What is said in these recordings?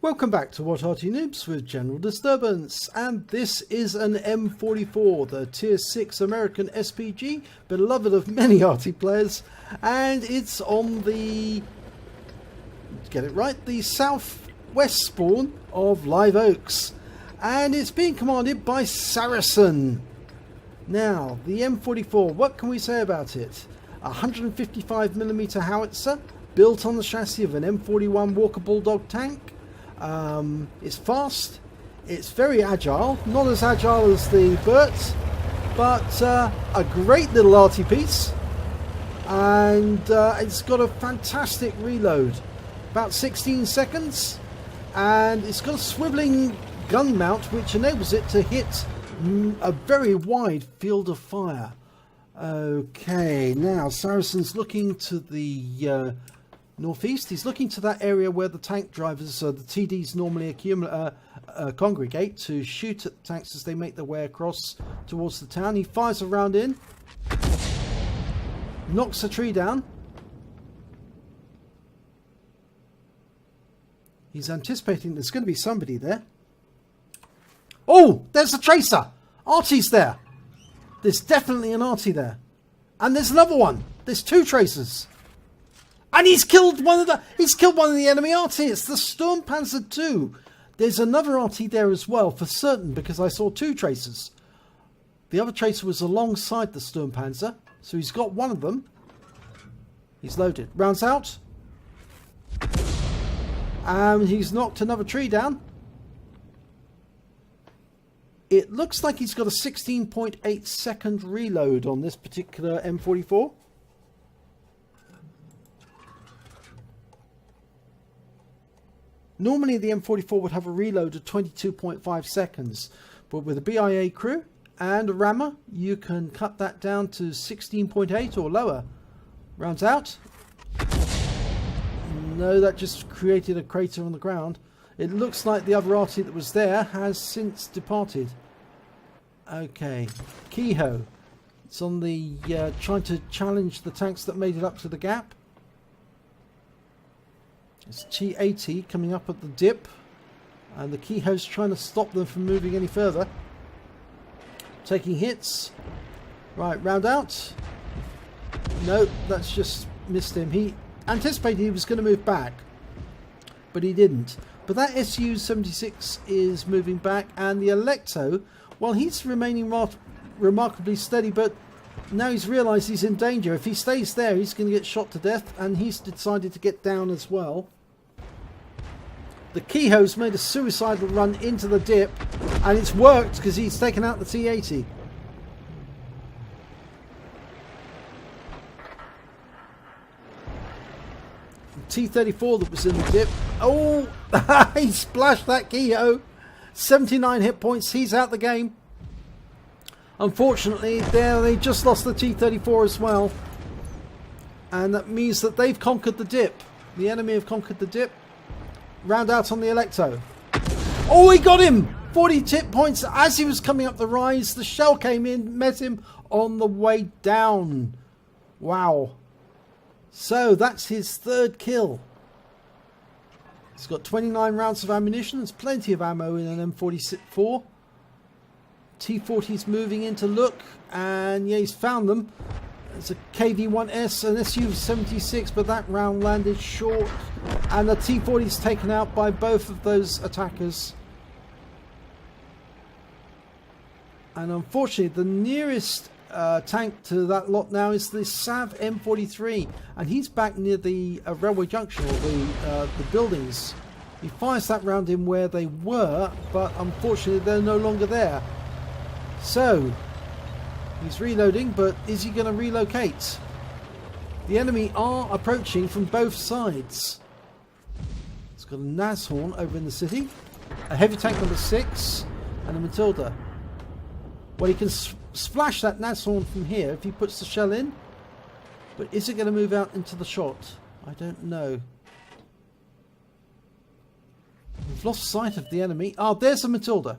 Welcome back to What Arty Noobs with General Disturbance, and this is an M44, the Tier 6 American SPG, beloved of many Arty players, and it's on the, get it right, the southwest spawn of Live Oaks, and it's being commanded by Saracen. Now, the M44, what can we say about it? A 155mm howitzer, built on the chassis of an M41 Walker Bulldog tank. It's fast, it's very agile, not as agile as the Burt, but a great little arty piece, and it's got a fantastic reload, about 16 seconds, and it's got a swiveling gun mount which enables it to hit a very wide field of fire. Okay, now Saracen's looking to the northeast. He's looking to that area where the tank drivers, the TDs, normally congregate to shoot at the tanks as they make their way across towards the town. He fires a round in, knocks a tree down. He's anticipating there's going to be somebody there. Oh, there's a tracer. Arty's there. There's definitely an Arty there, and there's another one. There's two tracers. And he's killed one of the enemy Arty. It's the Sturmpanzer II. There's another Arty there as well, for certain, because I saw two tracers. The other tracer was alongside the Sturmpanzer, so he's got one of them. He's loaded. Rounds out. And he's knocked another tree down. It looks like he's got a 16.8 second reload on this particular M44. Normally the M44 would have a reload of 22.5 seconds, but with a BIA crew and a rammer, you can cut that down to 16.8 or lower. Rounds out. No, that just created a crater on the ground. It looks like the other Arty that was there has since departed. Okay, Kehoe. It's on the trying to challenge the tanks that made it up to the gap. It's T80 coming up at the dip, and the Kehoe's trying to stop them from moving any further. Taking hits. Right, round out. No, that's just missed him. He anticipated he was going to move back, but he didn't. But that SU-76 is moving back, and the Electo, well, he's remaining remarkably steady, but now he's realised he's in danger. If he stays there, he's going to get shot to death, and he's decided to get down as well. The Kehoe's made a suicidal run into the dip, and it's worked because he's taken out the T80. T34 that was in the dip. Oh, he splashed that Kehoe. 79 hit points. He's out the game. Unfortunately, they just lost the T34 as well. And that means that they've conquered the dip. The enemy have conquered the dip. Round out on the Electo. Oh, he got him! 40 hit points as he was coming up the rise. The shell came in, met him on the way down. Wow. So that's his third kill. He's got 29 rounds of ammunition. There's plenty of ammo in an M44. T40's moving in to look, and yeah, he's found them. There's a KV-1S, an SU-76, but that round landed short, and the T40's taken out by both of those attackers. And unfortunately, the nearest tank to that lot now is the Sav M43, and he's back near the railway junction, or the buildings. He fires that round in where they were, but unfortunately they're no longer there. So he's reloading, but is he going to relocate? The enemy are approaching from both sides. It's got a Nashorn over in the city, a heavy tank number 6, and a Matilda. Well, he can splash that Nashorn from here if he puts the shell in, but is it going to move out into the shot? I don't know. We've lost sight of the enemy. Oh, there's a Matilda.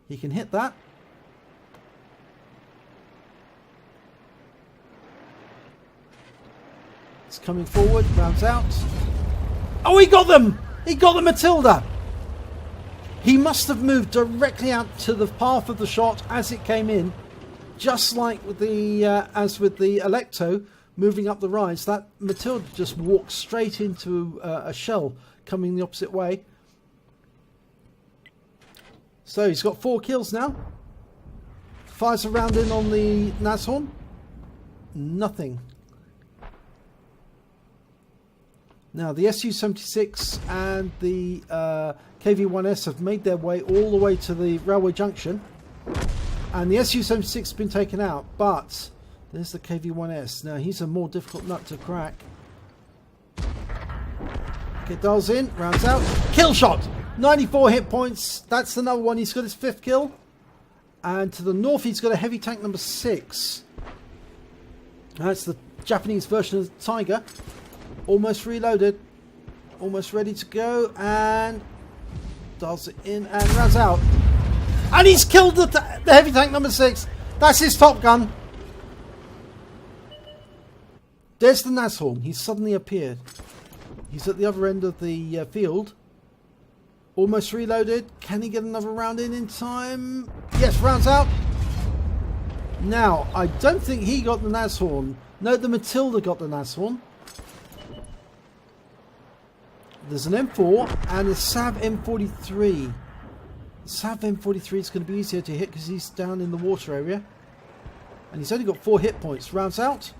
He can hit that. It's coming forward, rounds out. Oh, he got them! He got the Matilda! He must have moved directly out to the path of the shot as it came in, just like with the as with the Electo moving up the rise. That Matilda just walked straight into a shell coming the opposite way. So he's got 4 kills now. Fires a round in on the Nashorn. Nothing. Now the Su-76 and the KV-1S have made their way all the way to the railway junction, and the Su-76 has been taken out, but there's the KV-1S. Now he's a more difficult nut to crack. Okay, dials in, rounds out, kill shot, 94 hit points. That's another one. He's got his 5th kill, and to the north he's got a heavy tank number 6. That's the Japanese version of the Tiger. Almost reloaded, almost ready to go, and dials it in and runs out. And he's killed the heavy tank number 6. That's his Top Gun. There's the Nashorn. He's suddenly appeared. He's at the other end of the field. Almost reloaded. Can he get another round in time? Yes, rounds out. Now, I don't think he got the Nashorn. No, the Matilda got the Nashorn. There's an M4 and a Sav M43. The Sav M43 is going to be easier to hit because he's down in the water area. And he's only got 4 hit points. Rounds out.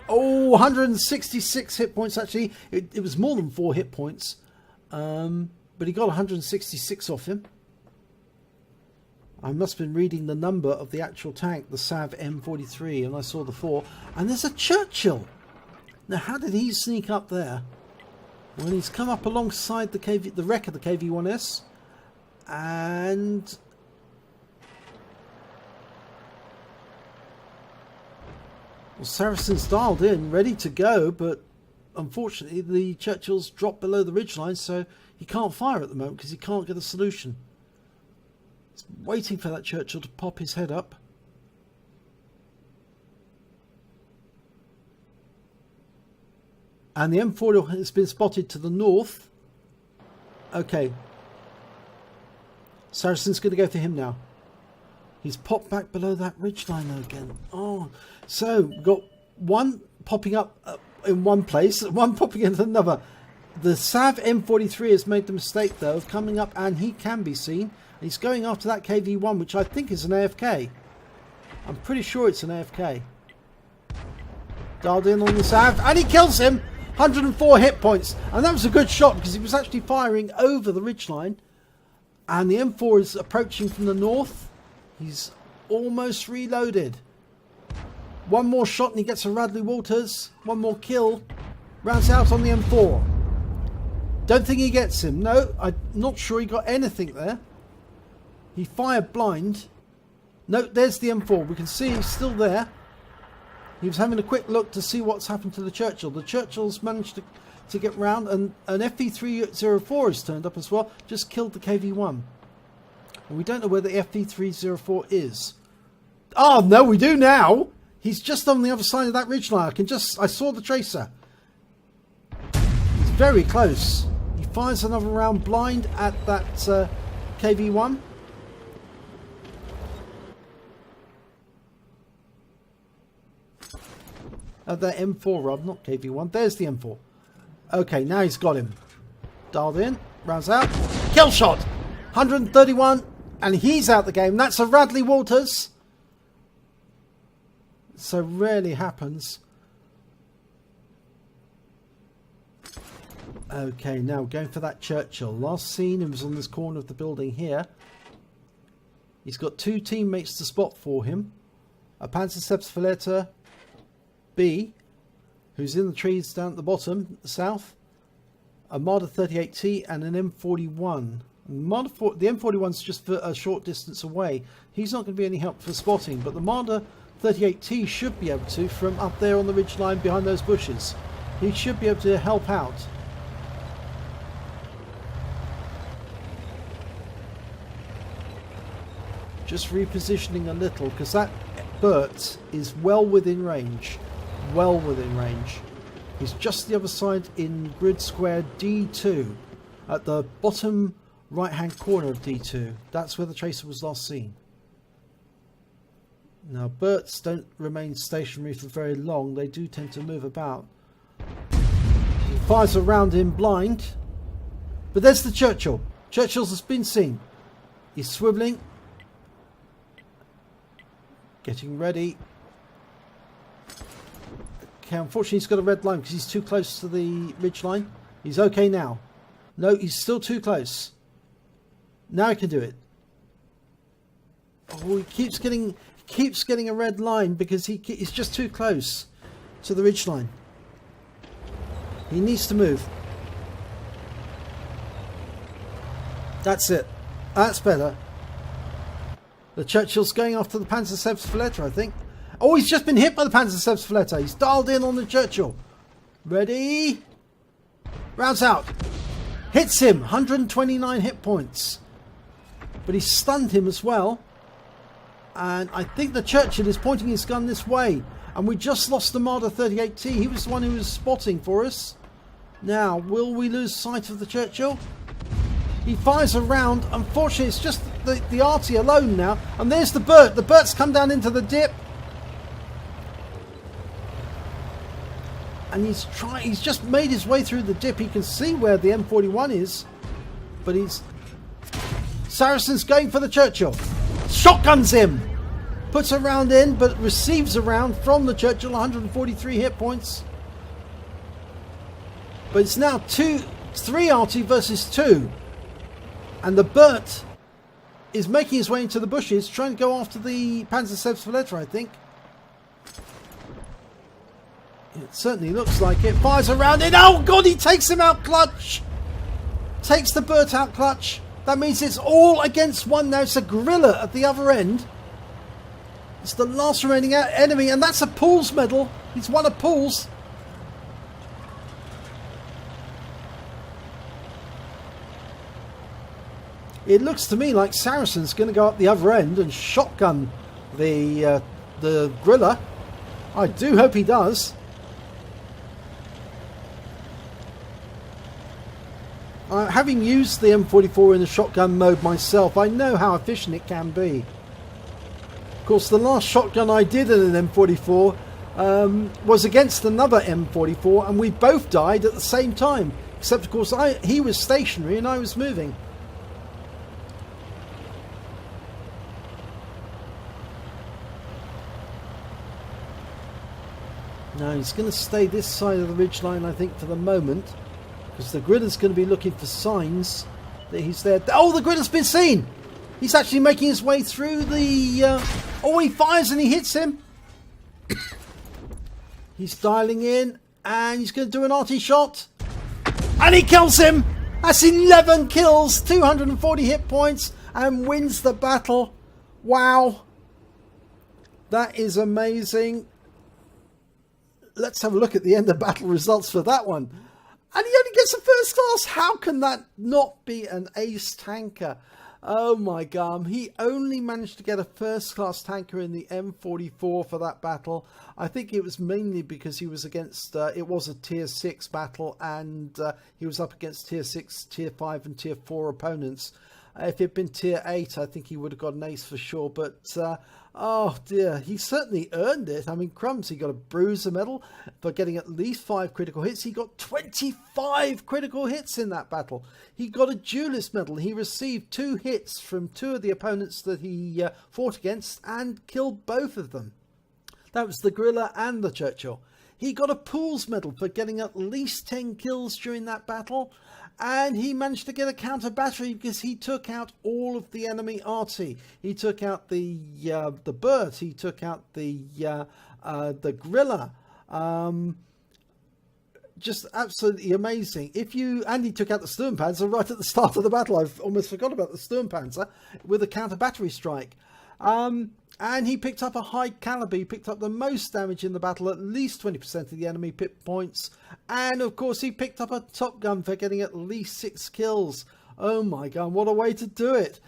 Oh, 166 hit points actually. It was more than 4 hit points. But he got 166 off him. I must have been reading the number of the actual tank, the Sav M43, and I saw the 4. And there's a Churchill. Now, how did he sneak up there? Well, he's come up alongside the wreck of the KV-1S, and well, Saracen's dialed in, ready to go, but unfortunately the Churchill's dropped below the ridgeline, so he can't fire at the moment because he can't get a solution. He's waiting for that Churchill to pop his head up. And the M40 has been spotted to the north. Okay. Saracen's going to go for him now. He's popped back below that ridgeline again. Oh, so we've got one popping up in one place, one popping in another. The Sav M43 has made the mistake, though, of coming up, and he can be seen. He's going after that KV-1, which I think is an AFK. I'm pretty sure it's an AFK. Dialed in on the Sav, and he kills him! 104 hit points, and that was a good shot because he was actually firing over the ridgeline. And the M4 is approaching from the north. He's almost reloaded. One more shot and he gets a Radley Walters. One more kill. Rounds out on the M4. Don't think he gets him. No, I'm not sure he got anything there. He fired blind. No, there's the M4. We can see he's still there. He was having a quick look to see what's happened to the Churchill. The Churchill's managed to get round, and an FV304 has turned up as well. Just killed the KV-1. And we don't know where the FV304 is. Oh, no, we do now. He's just on the other side of that ridgeline. I saw the tracer. He's very close. He fires another round blind at that KV-1. The M4 rod, not KV-1. There's the M4. Okay, now he's got him. Dialed in, rounds out. Kill shot! 131, and he's out the game. That's a Radley Walters. So rarely happens. Okay, now going for that Churchill. Last seen him was on this corner of the building here. He's got 2 teammates to spot for him. A Panzerseps B, who's in the trees down at the bottom, south, a Marder 38T and an M41. The M41's just a short distance away. He's not going to be any help for spotting, but the Marder 38T should be able to from up there on the ridgeline behind those bushes. He should be able to help out. Just repositioning a little because that Burt is well within range. Well within range. He's just the other side in grid square D2 at the bottom right hand corner of D2. That's where the tracer was last seen. Now birds don't remain stationary for very long. They do tend to move about. He fires a round in blind. But there's the Churchill. Churchill's has been seen. He's swiveling. Getting ready. Okay, unfortunately he's got a red line because he's too close to the ridge line. He's okay now. No, he's still too close. Now he can do it. Oh, he keeps getting a red line because he's just too close to the ridge line. He needs to move. That's it. That's better. The Churchill's going after the Panzer-Selbstverletter, I think. Oh, he's just been hit by the Panzer-Selbstverletter. He's dialed in on the Churchill. Ready? Rounds out. Hits him. 129 hit points. But he stunned him as well. And I think the Churchill is pointing his gun this way. And we just lost the Marder 38T. He was the one who was spotting for us. Now, will we lose sight of the Churchill? He fires a round. Unfortunately, it's just the Arty alone now. And there's the Burt. The Burt's come down into the dip. And he's just made his way through the dip. He can see where the M41 is. But Saracen's going for the Churchill. Shotguns him. Puts a round in, but receives a round from the Churchill. 143 hit points. But it's now 3 Arty versus 2. And the Burt is making his way into the bushes, trying to go after the Panzer-Selbstverletter, I think. It certainly looks like it. Fires around it. Oh, God, he takes him out clutch. Takes the Burt out clutch. That means it's all against one now. It's a gorilla at the other end. It's the last remaining enemy, and that's a Pools medal. He's won a Pools. It looks to me like Saracen's going to go up the other end and shotgun the gorilla. I do hope he does. Having used the M44 in the shotgun mode myself, I know how efficient it can be. Of course, the last shotgun I did in an M44 was against another M44, and we both died at the same time. Except, of course, he was stationary and I was moving. Now he's going to stay this side of the ridgeline, I think, for the moment, because the Gorilla's going to be looking for signs that he's there. Oh, the Gorilla's been seen! He's actually making his way through the... Oh, he fires and he hits him! He's dialing in, and he's going to do an Arty shot. And he kills him! That's 11 kills, 240 hit points, and wins the battle. Wow! That is amazing. Let's have a look at the end of battle results for that one. And he only gets a first class. How can that not be an ace tanker? Oh my god. He only managed to get a first class tanker in the M44 for that battle. I think it was mainly because he was against, it was a tier 6 battle, and he was up against tier 6, tier 5 and tier 4 opponents. If it had been tier 8, I think he would have got an ace for sure. But, oh dear, he certainly earned it. I mean, crumbs, he got a bruiser medal for getting at least 5 critical hits. He got 25 critical hits in that battle. He got a duelist medal. He received 2 hits from 2 of the opponents that he fought against and killed both of them. That was the Gorilla and the Churchill. He got a Pools medal for getting at least 10 kills during that battle. And he managed to get a counter battery because he took out all of the enemy Arty. He took out the Burt. He took out the Gorilla. Just absolutely amazing. And he took out the Sturmpanzer right at the start of the battle. I've almost forgot about the Sturmpanzer with a counter battery strike. And he picked up a high caliber. He picked up the most damage in the battle, at least 20% of the enemy pit points. And of course, he picked up a Top Gun for getting at least 6 kills. Oh my god, what a way to do it.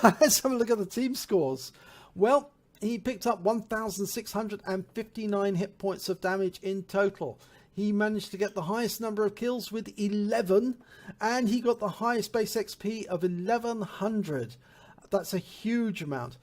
Let's have a look at the team scores. Well, he picked up 1,659 hit points of damage in total. He managed to get the highest number of kills with 11, and he got the highest base XP of 1100. That's a huge amount.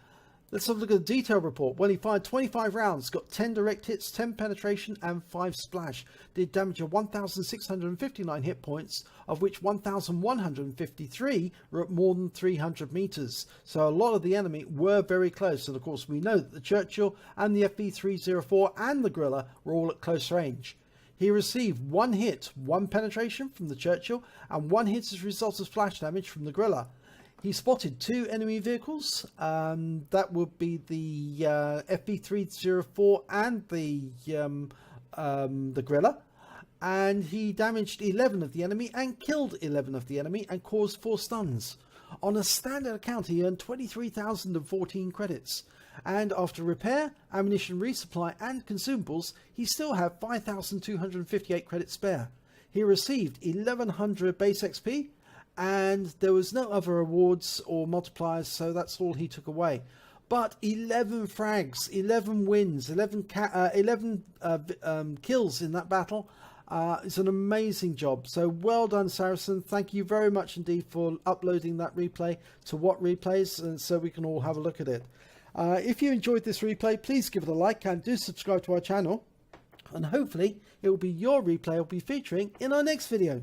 Let's have a look at the detail report. Well, he fired 25 rounds, got 10 direct hits, 10 penetration, and 5 splash. Did damage of 1,659 hit points, of which 1,153 were at more than 300 meters. So a lot of the enemy were very close. And of course, we know that the Churchill and the FV304 and the Gorilla were all at close range. He received 1 hit, 1 penetration from the Churchill, and 1 hit as a result of splash damage from the Gorilla. He spotted 2 enemy vehicles, that would be the FV304 and the Gorilla, and he damaged 11 of the enemy and killed 11 of the enemy and caused 4 stuns. On a standard account, he earned 23,014 credits, and after repair, ammunition resupply and consumables, he still had 5,258 credits spare. He received 1100 base XP, and there was no other awards or multipliers, so that's all he took away. But 11 frags, 11 wins, 11 kills in that battle. It's an amazing job. So well done, Saracen. Thank you very much indeed for uploading that replay to What Replays, and so we can all have a look at it. If you enjoyed this replay, please give it a like and do subscribe to our channel. And hopefully it will be your replay I'll be featuring in our next video.